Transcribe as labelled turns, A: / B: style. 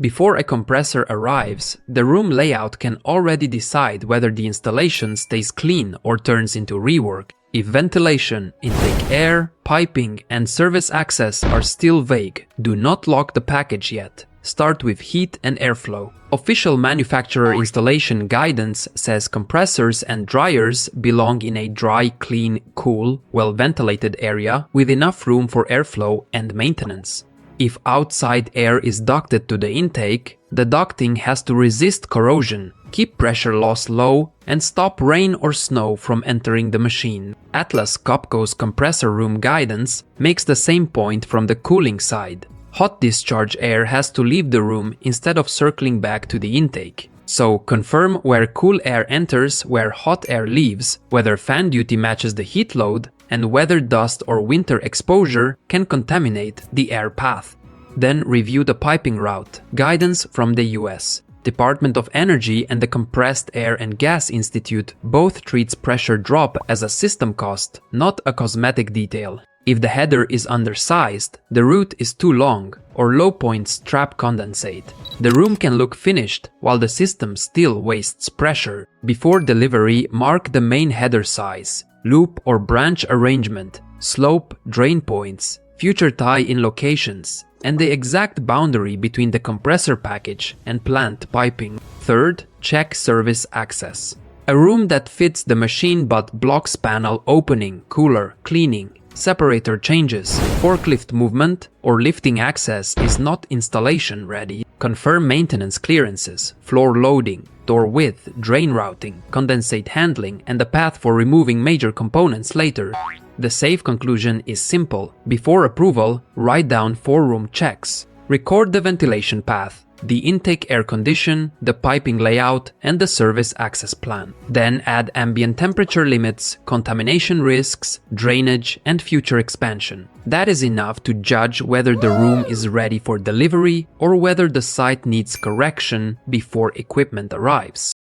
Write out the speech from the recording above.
A: Before a compressor arrives, the room layout can already decide whether the installation stays clean or turns into rework. If ventilation, intake air, piping, and service access are still vague, do not lock the package yet. Start with heat and airflow. Official manufacturer installation guidance says compressors and dryers belong in a dry, clean, cool, well-ventilated area with enough room for airflow and maintenance. If outside air is ducted to the intake, the ducting has to resist corrosion, keep pressure loss low, and stop rain or snow from entering the machine. Atlas Copco's compressor room guidance makes the same point from the cooling side. Hot discharge air has to leave the room instead of circling back to the intake. So confirm where cool air enters, where hot air leaves, whether fan duty matches the heat load, and whether dust or winter exposure can contaminate the air path. Then review the piping route. Guidance from the US. Department of Energy and the Compressed Air and Gas Institute both treats pressure drop as a system cost, not a cosmetic detail. If the header is undersized, the route is too long, or low points trap condensate, the room can look finished while the system still wastes pressure. Before delivery, mark the main header size, loop or branch arrangement, slope, drain points, future tie-in locations, and the exact boundary between the compressor package and plant piping. Third, check service access. A room that fits the machine but blocks panel opening, cooler, cleaning, separator changes, forklift movement, or lifting access is not installation ready. Confirm maintenance clearances, floor loading, door width, drain routing, condensate handling, and the path for removing major components later. The safe conclusion is simple. Before approval, write down 4 room checks. Record the ventilation path, the intake air condition, the piping layout, and the service access plan. Then add ambient temperature limits, contamination risks, drainage, and future expansion. That is enough to judge whether the room is ready for delivery or whether the site needs correction before equipment arrives.